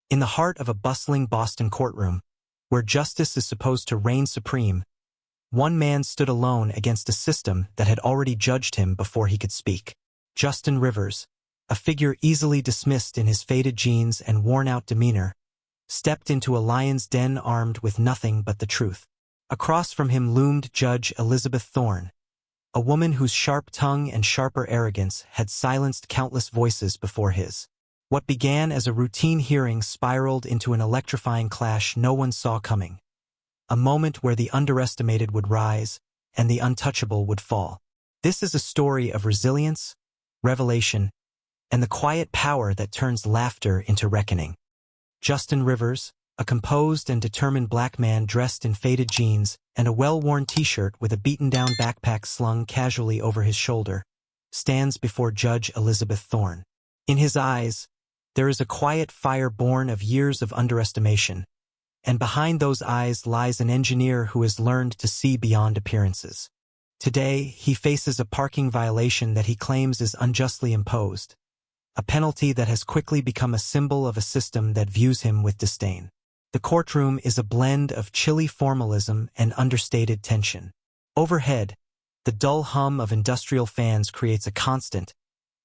In the heart of a bustling Boston courtroom, where justice is supposed to reign supreme, one man stood alone against a system that had already judged him before he could speak. Justin Rivers, a figure easily dismissed in his faded jeans and worn-out demeanor, stepped into a lion's den armed with nothing but the truth. Across from him loomed Judge Elizabeth Thorn, a woman whose sharp tongue and sharper arrogance had silenced countless voices before his. What began as a routine hearing spiraled into an electrifying clash no one saw coming. A moment where the underestimated would rise and the untouchable would fall. This is a story of resilience, revelation, and the quiet power that turns laughter into reckoning. Justin Rivers, a composed and determined black man dressed in faded jeans and a well-worn t-shirt with a beaten-down backpack slung casually over his shoulder, stands before Judge Elizabeth Thorn. In his eyes, there is a quiet fire born of years of underestimation, and behind those eyes lies an engineer who has learned to see beyond appearances. Today, he faces a parking violation that he claims is unjustly imposed, a penalty that has quickly become a symbol of a system that views him with disdain. The courtroom is a blend of chilly formalism and understated tension. Overhead, the dull hum of industrial fans creates a constant,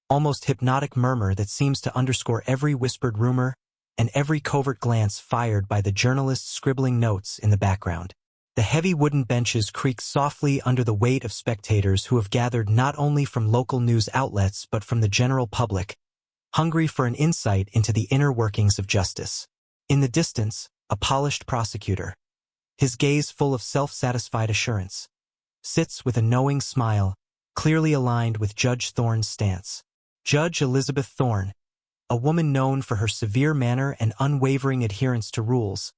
almost hypnotic murmur that seems to underscore every whispered rumor and every covert glance fired by the journalists scribbling notes in the background. The heavy wooden benches creak softly under the weight of spectators who have gathered not only from local news outlets but from the general public, hungry for an insight into the inner workings of justice. In the distance, a polished prosecutor, his gaze full of self-satisfied assurance, sits with a knowing smile, clearly aligned with Judge Thorn's stance. Judge Elizabeth Thorn, a woman known for her severe manner and unwavering adherence to rules,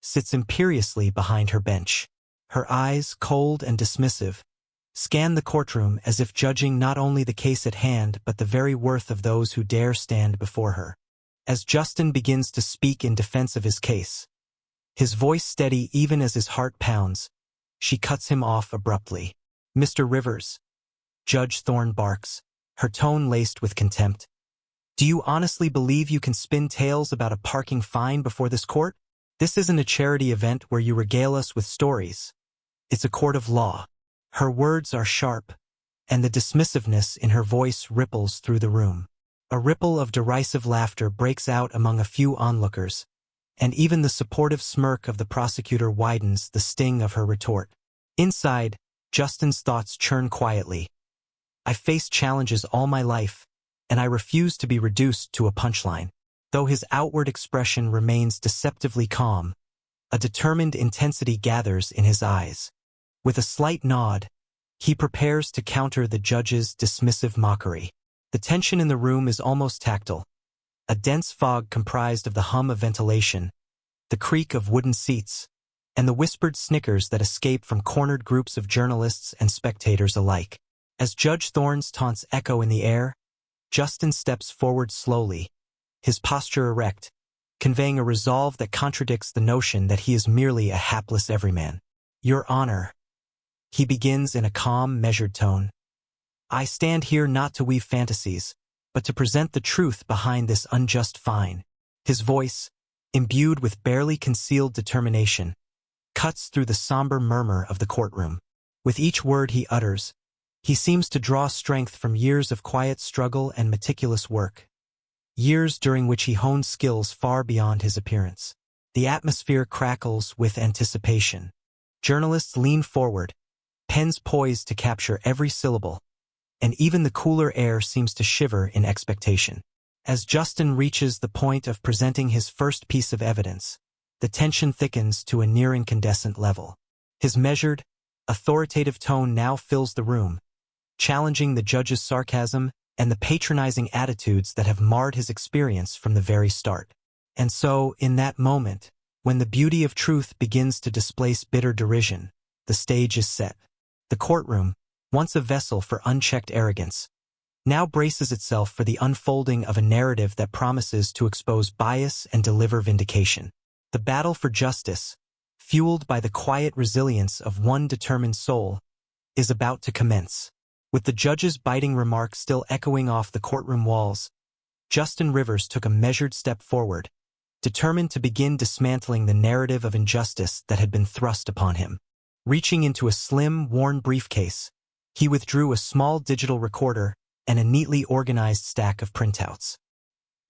sits imperiously behind her bench. Her eyes, cold and dismissive, scan the courtroom as if judging not only the case at hand but the very worth of those who dare stand before her. As Justin begins to speak in defense of his case, his voice steady even as his heart pounds, she cuts him off abruptly. "Mr. Rivers," Judge Thorn barks, her tone laced with contempt, "do you honestly believe you can spin tales about a parking fine before this court? This isn't a charity event where you regale us with stories. It's a court of law." Her words are sharp, and the dismissiveness in her voice ripples through the room. A ripple of derisive laughter breaks out among a few onlookers, and even the supportive smirk of the prosecutor widens the sting of her retort. Inside, Justin's thoughts churn quietly. "I've faced challenges all my life, and I refuse to be reduced to a punchline." Though his outward expression remains deceptively calm, a determined intensity gathers in his eyes. With a slight nod, he prepares to counter the judge's dismissive mockery. The tension in the room is almost tactile. A dense fog comprised of the hum of ventilation, the creak of wooden seats, and the whispered snickers that escape from cornered groups of journalists and spectators alike. As Judge Thorn's taunts echo in the air, Justin steps forward slowly, his posture erect, conveying a resolve that contradicts the notion that he is merely a hapless everyman. "Your Honor," he begins in a calm, measured tone, "I stand here not to weave fantasies, but to present the truth behind this unjust fine." His voice, imbued with barely concealed determination, cuts through the somber murmur of the courtroom. With each word he utters, he seems to draw strength from years of quiet struggle and meticulous work, years during which he honed skills far beyond his appearance. The atmosphere crackles with anticipation. Journalists lean forward, pens poised to capture every syllable, and even the cooler air seems to shiver in expectation. As Justin reaches the point of presenting his first piece of evidence, the tension thickens to a near incandescent level. His measured, authoritative tone now fills the room, challenging the judge's sarcasm and the patronizing attitudes that have marred his experience from the very start. And so, in that moment, when the beauty of truth begins to displace bitter derision, the stage is set. The courtroom, once a vessel for unchecked arrogance, now braces itself for the unfolding of a narrative that promises to expose bias and deliver vindication. The battle for justice, fueled by the quiet resilience of one determined soul, is about to commence. With the judge's biting remarks still echoing off the courtroom walls, Justin Rivers took a measured step forward, determined to begin dismantling the narrative of injustice that had been thrust upon him. Reaching into a slim, worn briefcase, he withdrew a small digital recorder and a neatly organized stack of printouts.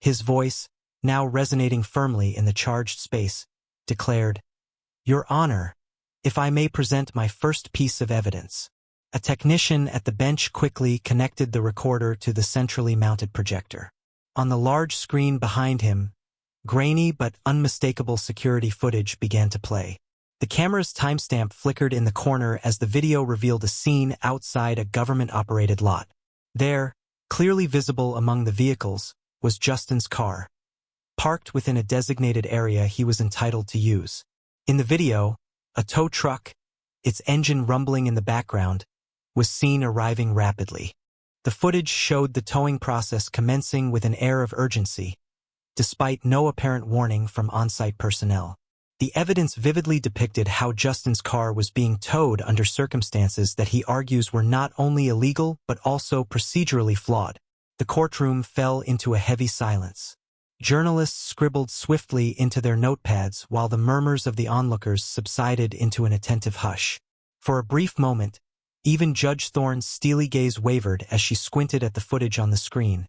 His voice, now resonating firmly in the charged space, declared, "Your Honor, if I may present my first piece of evidence." A technician at the bench quickly connected the recorder to the centrally mounted projector. On the large screen behind him, grainy but unmistakable security footage began to play. The camera's timestamp flickered in the corner as the video revealed a scene outside a government-operated lot. There, clearly visible among the vehicles, was Justin's car, parked within a designated area he was entitled to use. In the video, a tow truck, its engine rumbling in the background, was seen arriving rapidly. The footage showed the towing process commencing with an air of urgency, despite no apparent warning from on-site personnel. The evidence vividly depicted how Justin's car was being towed under circumstances that he argues were not only illegal but also procedurally flawed. The courtroom fell into a heavy silence. Journalists scribbled swiftly into their notepads while the murmurs of the onlookers subsided into an attentive hush. For a brief moment, even Judge Thorn's steely gaze wavered as she squinted at the footage on the screen,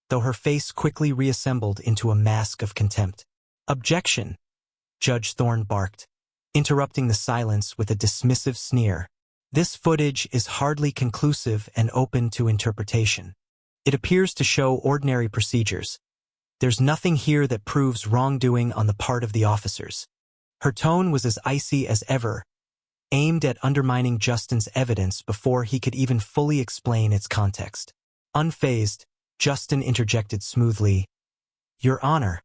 though her face quickly reassembled into a mask of contempt. "Objection!" Judge Thorn barked, interrupting the silence with a dismissive sneer. "This footage is hardly conclusive and open to interpretation. It appears to show ordinary procedures. There's nothing here that proves wrongdoing on the part of the officers." Her tone was as icy as ever, aimed at undermining Justin's evidence before he could even fully explain its context. Unfazed, Justin interjected smoothly, "Your Honor,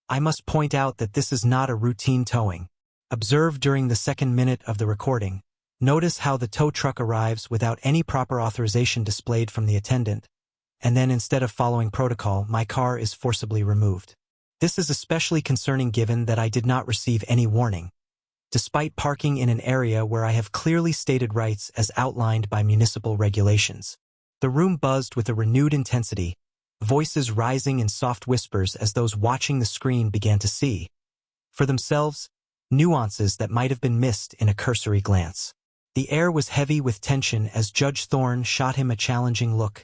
I must point out that this is not a routine towing. Observe during the second minute of the recording. Notice how the tow truck arrives without any proper authorization displayed from the attendant, and then instead of following protocol, my car is forcibly removed. This is especially concerning given that I did not receive any warning, despite parking in an area where I have clearly stated rights as outlined by municipal regulations." The room buzzed with a renewed intensity, voices rising in soft whispers as those watching the screen began to see, for themselves, nuances that might have been missed in a cursory glance. The air was heavy with tension as Judge Thorn shot him a challenging look,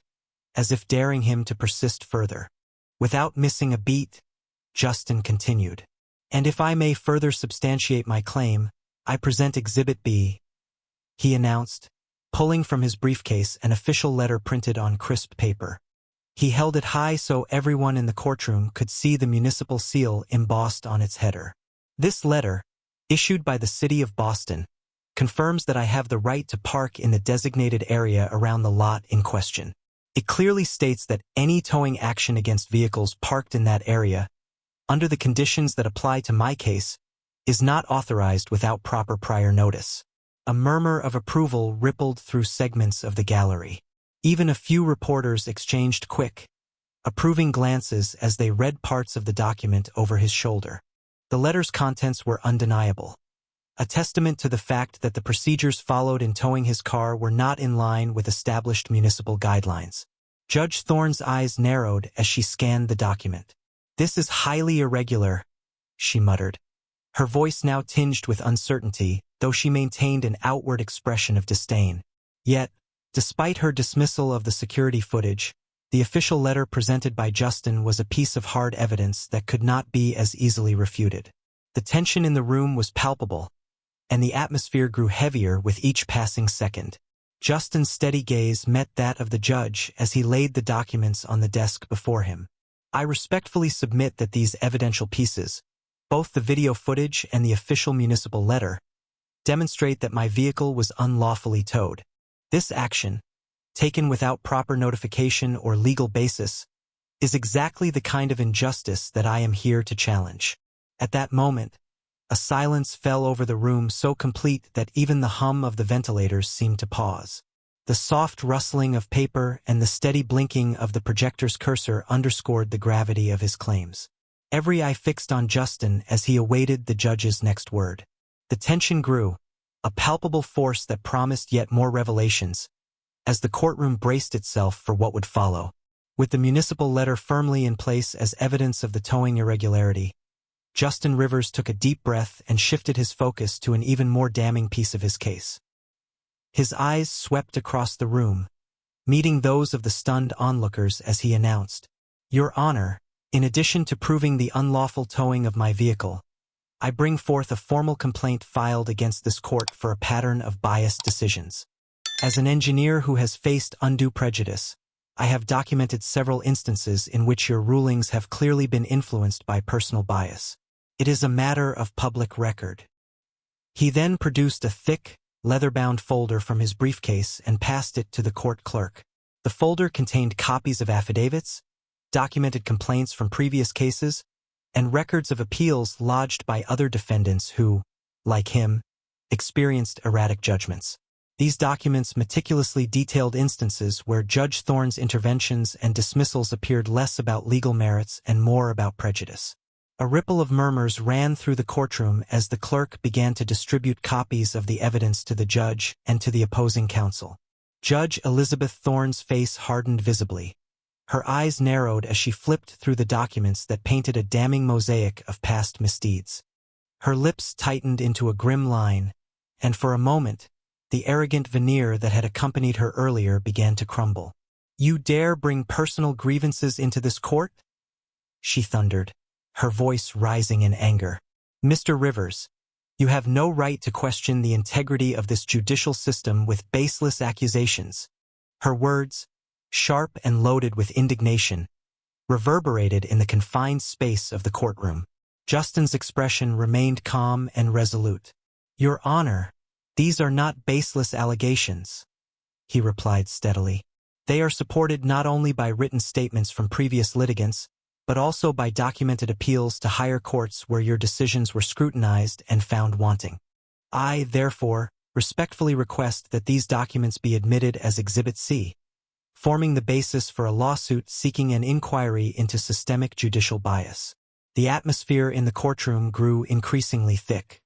as if daring him to persist further. Without missing a beat, Justin continued, "And if I may further substantiate my claim, I present Exhibit B," he announced, pulling from his briefcase an official letter printed on crisp paper. He held it high so everyone in the courtroom could see the municipal seal embossed on its header. "This letter, issued by the City of Boston, confirms that I have the right to park in the designated area around the lot in question. It clearly states that any towing action against vehicles parked in that area, under the conditions that apply to my case, is not authorized without proper prior notice." A murmur of approval rippled through segments of the gallery. Even a few reporters exchanged quick, approving glances as they read parts of the document over his shoulder. The letter's contents were undeniable, a testament to the fact that the procedures followed in towing his car were not in line with established municipal guidelines. Judge Thorn's eyes narrowed as she scanned the document. "This is highly irregular," she muttered, her voice now tinged with uncertainty, though she maintained an outward expression of disdain. Yet, despite her dismissal of the security footage, the official letter presented by Justin was a piece of hard evidence that could not be as easily refuted. The tension in the room was palpable, and the atmosphere grew heavier with each passing second. Justin's steady gaze met that of the judge as he laid the documents on the desk before him. "I respectfully submit that these evidential pieces, both the video footage and the official municipal letter, demonstrate that my vehicle was unlawfully towed. This action, taken without proper notification or legal basis, is exactly the kind of injustice that I am here to challenge." At that moment, a silence fell over the room so complete that even the hum of the ventilators seemed to pause. The soft rustling of paper and the steady blinking of the projector's cursor underscored the gravity of his claims. Every eye fixed on Justin as he awaited the judge's next word. The tension grew, a palpable force that promised yet more revelations, as the courtroom braced itself for what would follow. With the municipal letter firmly in place as evidence of the towing irregularity, Justin Rivers took a deep breath and shifted his focus to an even more damning piece of his case. His eyes swept across the room, meeting those of the stunned onlookers as he announced, "Your Honor, in addition to proving the unlawful towing of my vehicle, I bring forth a formal complaint filed against this court for a pattern of biased decisions. As an engineer who has faced undue prejudice, I have documented several instances in which your rulings have clearly been influenced by personal bias. It is a matter of public record." He then produced a thick, leather-bound folder from his briefcase and passed it to the court clerk. The folder contained copies of affidavits, documented complaints from previous cases, and records of appeals lodged by other defendants who, like him, experienced erratic judgments. These documents meticulously detailed instances where Judge Thorn's interventions and dismissals appeared less about legal merits and more about prejudice. A ripple of murmurs ran through the courtroom as the clerk began to distribute copies of the evidence to the judge and to the opposing counsel. Judge Elizabeth Thorn's face hardened visibly. Her eyes narrowed as she flipped through the documents that painted a damning mosaic of past misdeeds. Her lips tightened into a grim line, and for a moment, the arrogant veneer that had accompanied her earlier began to crumble. "You dare bring personal grievances into this court?" she thundered, her voice rising in anger. "Mr. Rivers, you have no right to question the integrity of this judicial system with baseless accusations." Her words, sharp and loaded with indignation, reverberated in the confined space of the courtroom. Justin's expression remained calm and resolute. "Your Honor, these are not baseless allegations," he replied steadily. "They are supported not only by written statements from previous litigants, but also by documented appeals to higher courts where your decisions were scrutinized and found wanting. I, therefore, respectfully request that these documents be admitted as Exhibit C, forming the basis for a lawsuit seeking an inquiry into systemic judicial bias." The atmosphere in the courtroom grew increasingly thick.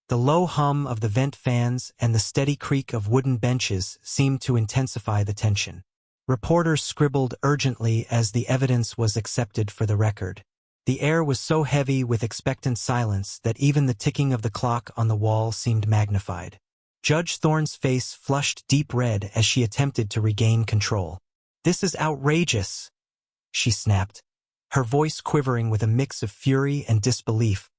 The low hum of the vent fans and the steady creak of wooden benches seemed to intensify the tension. Reporters scribbled urgently as the evidence was accepted for the record. The air was so heavy with expectant silence that even the ticking of the clock on the wall seemed magnified. Judge Thorn's face flushed deep red as she attempted to regain control. "This is outrageous," she snapped, her voice quivering with a mix of fury and disbelief.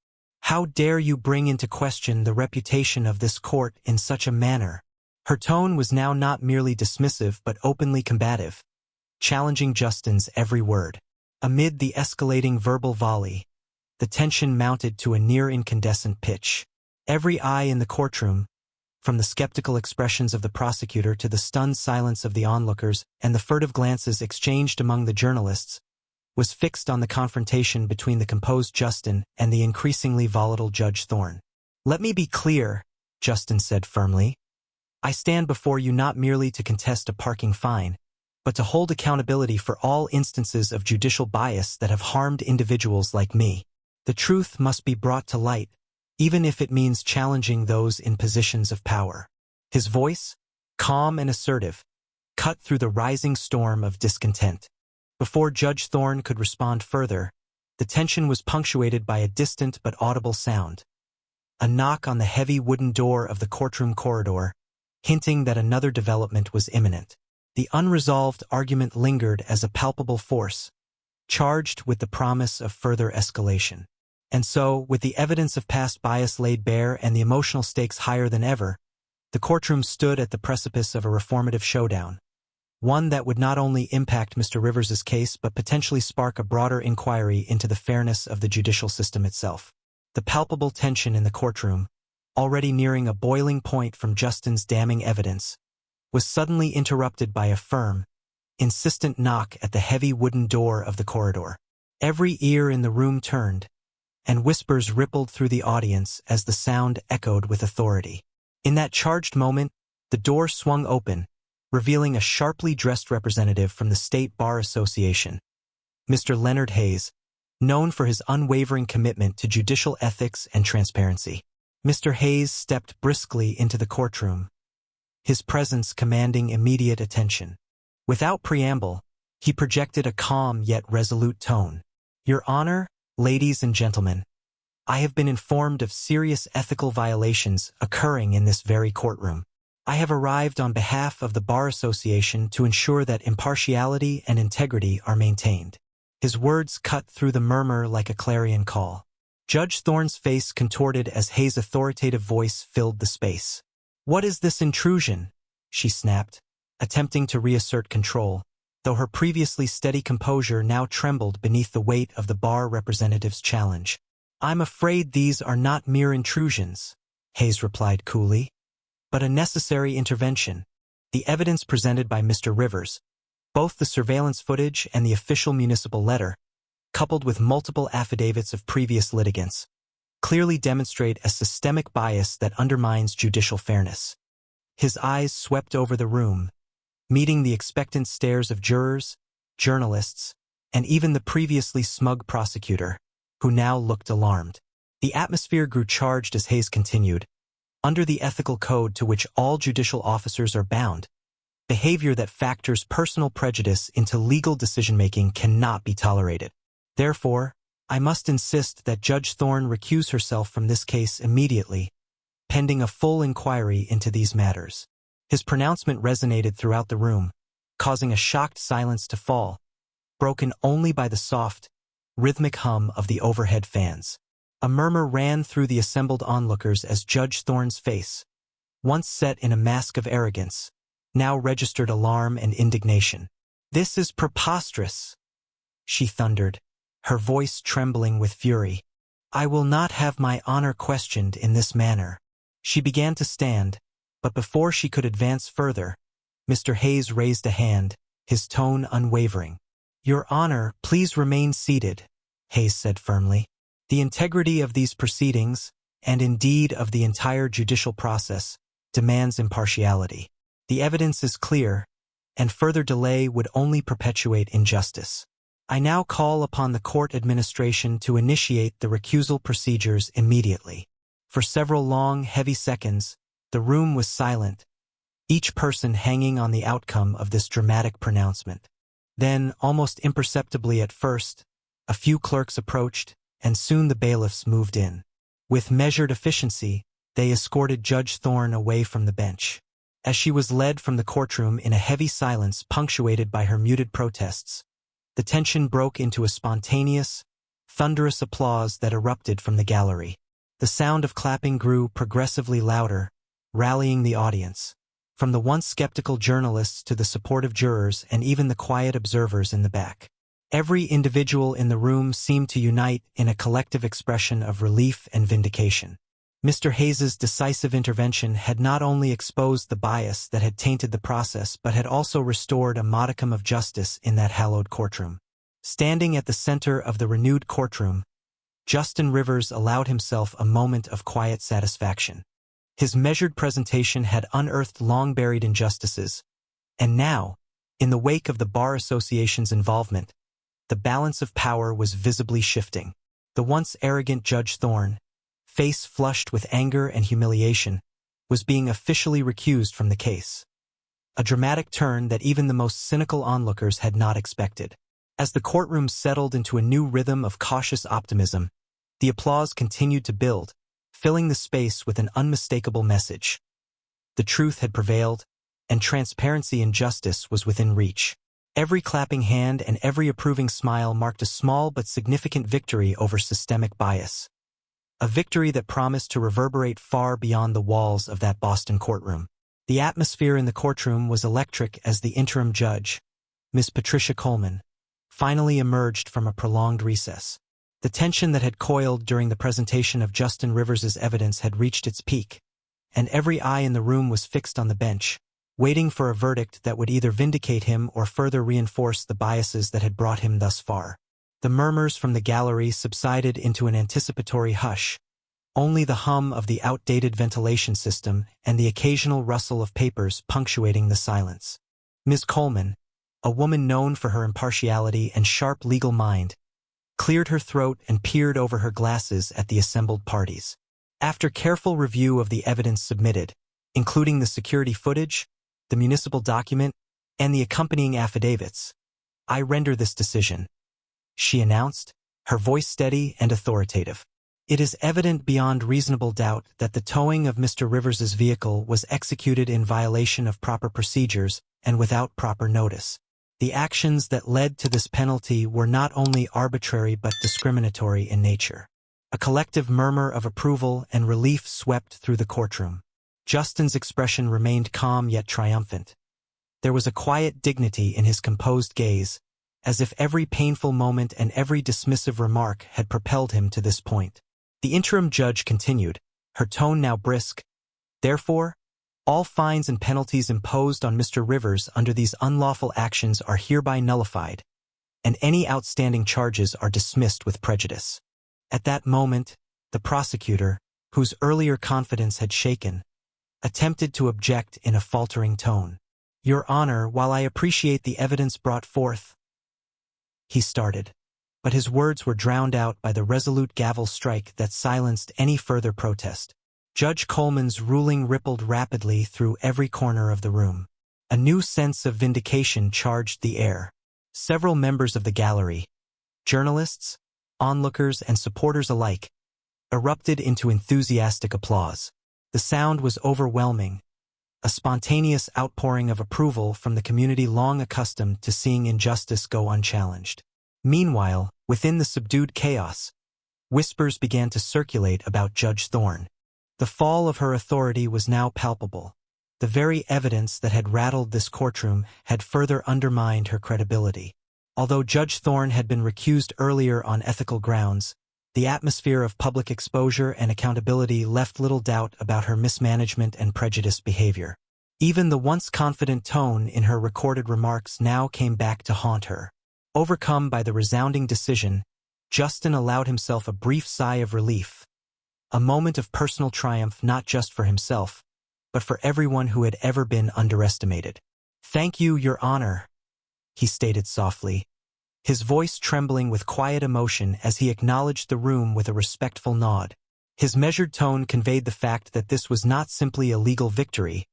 "How dare you bring into question the reputation of this court in such a manner?" Her tone was now not merely dismissive but openly combative, challenging Justin's every word. Amid the escalating verbal volley, the tension mounted to a near incandescent pitch. Every eye in the courtroom, from the skeptical expressions of the prosecutor to the stunned silence of the onlookers and the furtive glances exchanged among the journalists, was fixed on the confrontation between the composed Justin and the increasingly volatile Judge Thorn. "Let me be clear," Justin said firmly. "I stand before you not merely to contest a parking fine, but to hold accountability for all instances of judicial bias that have harmed individuals like me. The truth must be brought to light, even if it means challenging those in positions of power." His voice, calm and assertive, cut through the rising storm of discontent. Before Judge Thorn could respond further, the tension was punctuated by a distant but audible sound. A knock on the heavy wooden door of the courtroom corridor, hinting that another development was imminent. The unresolved argument lingered as a palpable force, charged with the promise of further escalation. And so, with the evidence of past bias laid bare and the emotional stakes higher than ever, the courtroom stood at the precipice of a reformative showdown, one that would not only impact Mr. Rivers's case but potentially spark a broader inquiry into the fairness of the judicial system itself. The palpable tension in the courtroom, already nearing a boiling point from Justin's damning evidence, was suddenly interrupted by a firm, insistent knock at the heavy wooden door of the corridor. Every ear in the room turned, and whispers rippled through the audience as the sound echoed with authority. In that charged moment, the door swung open, revealing a sharply dressed representative from the State Bar Association, Mr. Leonard Hayes, known for his unwavering commitment to judicial ethics and transparency. Mr. Hayes stepped briskly into the courtroom, his presence commanding immediate attention. Without preamble, he projected a calm yet resolute tone. "Your Honor, ladies and gentlemen, I have been informed of serious ethical violations occurring in this very courtroom. I have arrived on behalf of the Bar Association to ensure that impartiality and integrity are maintained. His words cut through the murmur like a clarion call. Judge Thorn's face contorted as Hayes' authoritative voice filled the space. "What is this intrusion?" she snapped, attempting to reassert control, though her previously steady composure now trembled beneath the weight of the bar representative's challenge. "I'm afraid these are not mere intrusions," Hayes replied coolly, "but a necessary intervention. The evidence presented by Mr. Rivers, both the surveillance footage and the official municipal letter, coupled with multiple affidavits of previous litigants, clearly demonstrate a systemic bias that undermines judicial fairness." His eyes swept over the room, meeting the expectant stares of jurors, journalists, and even the previously smug prosecutor, who now looked alarmed. The atmosphere grew charged as Hayes continued. "Under the ethical code to which all judicial officers are bound, behavior that factors personal prejudice into legal decision-making cannot be tolerated. Therefore, I must insist that Judge Thorn recuse herself from this case immediately, pending a full inquiry into these matters." His pronouncement resonated throughout the room, causing a shocked silence to fall, broken only by the soft, rhythmic hum of the overhead fans. A murmur ran through the assembled onlookers as Judge Thorn's face, once set in a mask of arrogance, now registered alarm and indignation. "This is preposterous," she thundered, her voice trembling with fury. "I will not have my honor questioned in this manner." She began to stand, but before she could advance further, Mr. Hayes raised a hand, his tone unwavering. "Your Honor, please remain seated," Hayes said firmly. "The integrity of these proceedings, and indeed of the entire judicial process, demands impartiality. The evidence is clear, and further delay would only perpetuate injustice. I now call upon the court administration to initiate the recusal procedures immediately." For several long, heavy seconds, the room was silent, each person hanging on the outcome of this dramatic pronouncement. Then, almost imperceptibly at first, a few clerks approached, and soon the bailiffs moved in. With measured efficiency, they escorted Judge Thorn away from the bench. As she was led from the courtroom in a heavy silence punctuated by her muted protests, the tension broke into a spontaneous, thunderous applause that erupted from the gallery. The sound of clapping grew progressively louder, rallying the audience, from the once skeptical journalists to the supportive jurors and even the quiet observers in the back. Every individual in the room seemed to unite in a collective expression of relief and vindication. Mr. Hayes' decisive intervention had not only exposed the bias that had tainted the process but had also restored a modicum of justice in that hallowed courtroom. Standing at the center of the renewed courtroom, Justin Rivers allowed himself a moment of quiet satisfaction. His measured presentation had unearthed long-buried injustices, and now, in the wake of the Bar Association's involvement, the balance of power was visibly shifting. The once arrogant Judge Thorn, face flushed with anger and humiliation, was being officially recused from the case. A dramatic turn that even the most cynical onlookers had not expected. As the courtroom settled into a new rhythm of cautious optimism, the applause continued to build, filling the space with an unmistakable message. The truth had prevailed, and transparency and justice was within reach. Every clapping hand and every approving smile marked a small but significant victory over systemic bias. A victory that promised to reverberate far beyond the walls of that Boston courtroom. The atmosphere in the courtroom was electric as the interim judge, Miss Patricia Coleman, finally emerged from a prolonged recess. The tension that had coiled during the presentation of Justin Rivers' evidence had reached its peak, and every eye in the room was fixed on the bench, waiting for a verdict that would either vindicate him or further reinforce the biases that had brought him thus far. The murmurs from the gallery subsided into an anticipatory hush, only the hum of the outdated ventilation system and the occasional rustle of papers punctuating the silence. Ms. Coleman, a woman known for her impartiality and sharp legal mind, cleared her throat and peered over her glasses at the assembled parties. After careful review of the evidence submitted, including the security footage, the municipal document, and the accompanying affidavits, I render this decision, she announced, her voice steady and authoritative. It is evident beyond reasonable doubt that the towing of Mr. Rivers's vehicle was executed in violation of proper procedures and without proper notice. The actions that led to this penalty were not only arbitrary but discriminatory in nature. A collective murmur of approval and relief swept through the courtroom. Justin's expression remained calm yet triumphant. There was a quiet dignity in his composed gaze, as if every painful moment and every dismissive remark had propelled him to this point. The interim judge continued, her tone now brisk. Therefore, all fines and penalties imposed on Mr. Rivers under these unlawful actions are hereby nullified, and any outstanding charges are dismissed with prejudice. At that moment, the prosecutor, whose earlier confidence had shaken, attempted to object in a faltering tone. Your Honor, while I appreciate the evidence brought forth, he started, but his words were drowned out by the resolute gavel strike that silenced any further protest. Judge Coleman's ruling rippled rapidly through every corner of the room. A new sense of vindication charged the air. Several members of the gallery, journalists, onlookers, and supporters alike, erupted into enthusiastic applause. The sound was overwhelming, a spontaneous outpouring of approval from the community long accustomed to seeing injustice go unchallenged. Meanwhile, within the subdued chaos, whispers began to circulate about Judge Thorn. The fall of her authority was now palpable. The very evidence that had rattled this courtroom had further undermined her credibility. Although Judge Thorn had been recused earlier on ethical grounds, the atmosphere of public exposure and accountability left little doubt about her mismanagement and prejudiced behavior. Even the once confident tone in her recorded remarks now came back to haunt her. Overcome by the resounding decision, Justin allowed himself a brief sigh of relief, a moment of personal triumph not just for himself, but for everyone who had ever been underestimated. Thank you, Your Honor, he stated softly, his voice trembling with quiet emotion as he acknowledged the room with a respectful nod. His measured tone conveyed the fact that this was not simply a legal victory,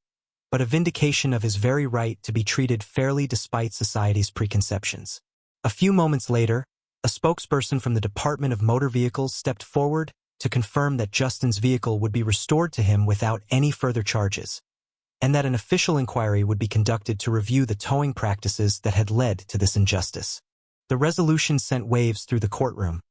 but a vindication of his very right to be treated fairly despite society's preconceptions. A few moments later, a spokesperson from the Department of Motor Vehicles stepped forward to confirm that Justin's vehicle would be restored to him without any further charges, and that an official inquiry would be conducted to review the towing practices that had led to this injustice. The resolution sent waves through the courtroom.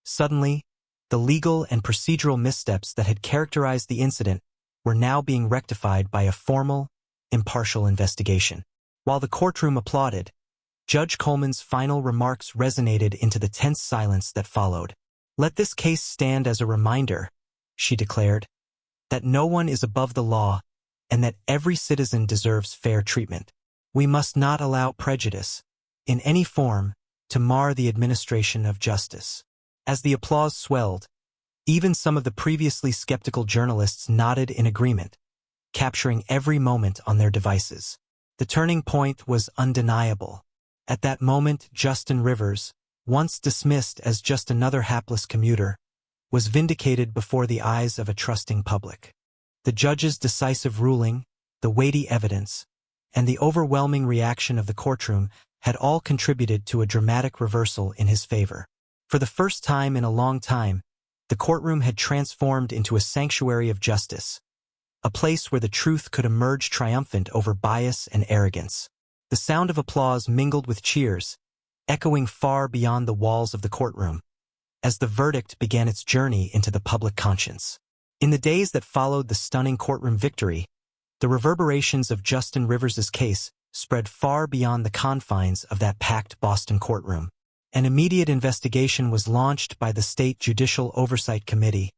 Suddenly, the legal and procedural missteps that had characterized the incident were now being rectified by a formal, impartial investigation. While the courtroom applauded, Judge Coleman's final remarks resonated into the tense silence that followed. Let this case stand as a reminder, she declared, that no one is above the law and that every citizen deserves fair treatment. We must not allow prejudice, in any form, to mar the administration of justice. As the applause swelled, even some of the previously skeptical journalists nodded in agreement, capturing every moment on their devices. The turning point was undeniable. At that moment, Justin Rivers, once dismissed as just another hapless commuter, was vindicated before the eyes of a trusting public. The judge's decisive ruling, the weighty evidence, and the overwhelming reaction of the courtroom had all contributed to a dramatic reversal in his favor. For the first time in a long time, the courtroom had transformed into a sanctuary of justice, a place where the truth could emerge triumphant over bias and arrogance. The sound of applause mingled with cheers, echoing far beyond the walls of the courtroom, as the verdict began its journey into the public conscience. In the days that followed the stunning courtroom victory, the reverberations of Justin Rivers's case spread far beyond the confines of that packed Boston courtroom. An immediate investigation was launched by the State Judicial Oversight Committee,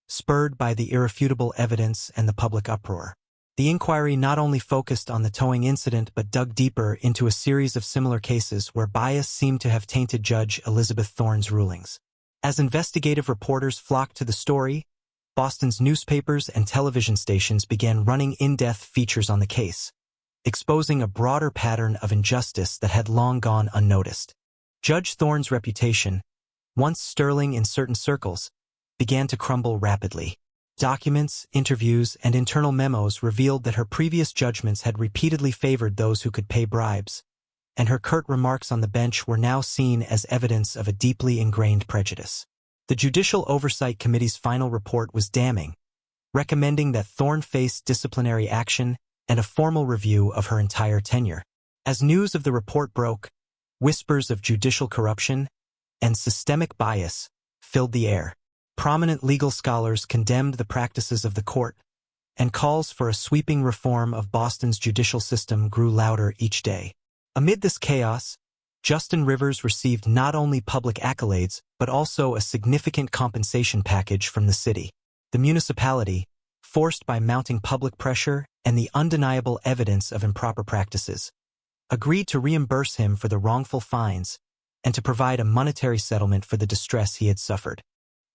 spurred by the irrefutable evidence and the public uproar. The inquiry not only focused on the towing incident but dug deeper into a series of similar cases where bias seemed to have tainted Judge Elizabeth Thorn's rulings. As investigative reporters flocked to the story, Boston's newspapers and television stations began running in-depth features on the case, exposing a broader pattern of injustice that had long gone unnoticed. Judge Thorn's reputation, once sterling in certain circles, began to crumble rapidly. Documents, interviews, and internal memos revealed that her previous judgments had repeatedly favored those who could pay bribes, and her curt remarks on the bench were now seen as evidence of a deeply ingrained prejudice. The Judicial Oversight Committee's final report was damning, recommending that Thorn face disciplinary action and a formal review of her entire tenure. As news of the report broke, whispers of judicial corruption and systemic bias filled the air. Prominent legal scholars condemned the practices of the court, and calls for a sweeping reform of Boston's judicial system grew louder each day. Amid this chaos, Justin Rivers received not only public accolades but also a significant compensation package from the city. The municipality, forced by mounting public pressure and the undeniable evidence of improper practices, agreed to reimburse him for the wrongful fines and to provide a monetary settlement for the distress he had suffered.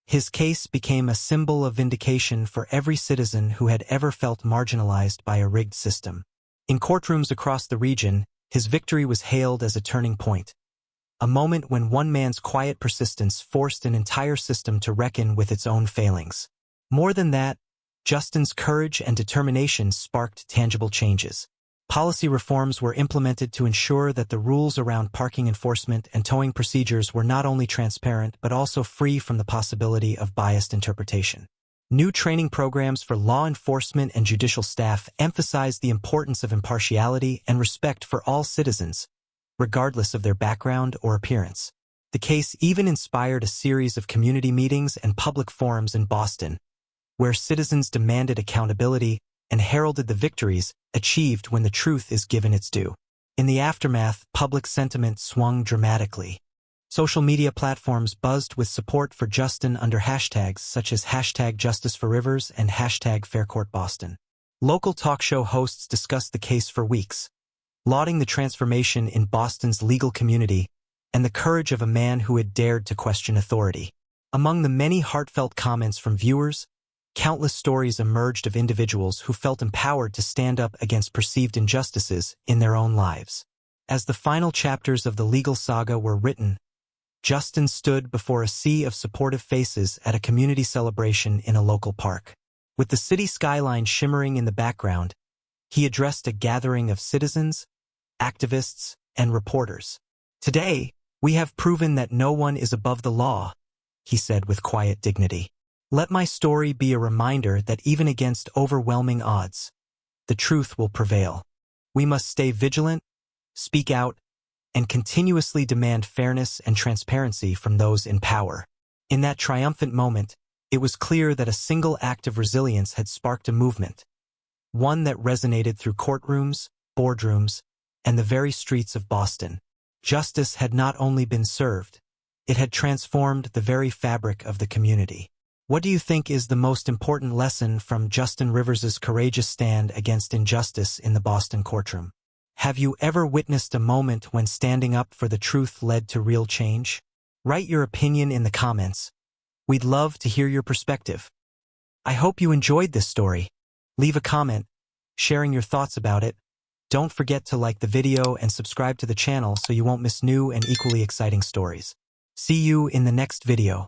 His case became a symbol of vindication for every citizen who had ever felt marginalized by a rigged system. In courtrooms across the region, his victory was hailed as a turning point, a moment when one man's quiet persistence forced an entire system to reckon with its own failings. More than that, Justin's courage and determination sparked tangible changes. Policy reforms were implemented to ensure that the rules around parking enforcement and towing procedures were not only transparent but also free from the possibility of biased interpretation. New training programs for law enforcement and judicial staff emphasized the importance of impartiality and respect for all citizens, regardless of their background or appearance. The case even inspired a series of community meetings and public forums in Boston, where citizens demanded accountability and heralded the victories achieved when the truth is given its due. In the aftermath, public sentiment swung dramatically. Social media platforms buzzed with support for Justin under hashtags such as #JusticeForRivers and #FairCourtBoston. Local talk show hosts discussed the case for weeks, lauding the transformation in Boston's legal community and the courage of a man who had dared to question authority. Among the many heartfelt comments from viewers, countless stories emerged of individuals who felt empowered to stand up against perceived injustices in their own lives. As the final chapters of the legal saga were written, Justin stood before a sea of supportive faces at a community celebration in a local park. With the city skyline shimmering in the background, he addressed a gathering of citizens, activists, and reporters. "Today, we have proven that no one is above the law," he said with quiet dignity. "Let my story be a reminder that even against overwhelming odds, the truth will prevail. We must stay vigilant, speak out, and continuously demand fairness and transparency from those in power." In that triumphant moment, it was clear that a single act of resilience had sparked a movement, one that resonated through courtrooms, boardrooms, and the very streets of Boston. Justice had not only been served, it had transformed the very fabric of the community. What do you think is the most important lesson from Justin Rivers' courageous stand against injustice in the Boston courtroom? Have you ever witnessed a moment when standing up for the truth led to real change? Write your opinion in the comments. We'd love to hear your perspective. I hope you enjoyed this story. Leave a comment, sharing your thoughts about it. Don't forget to like the video and subscribe to the channel so you won't miss new and equally exciting stories. See you in the next video.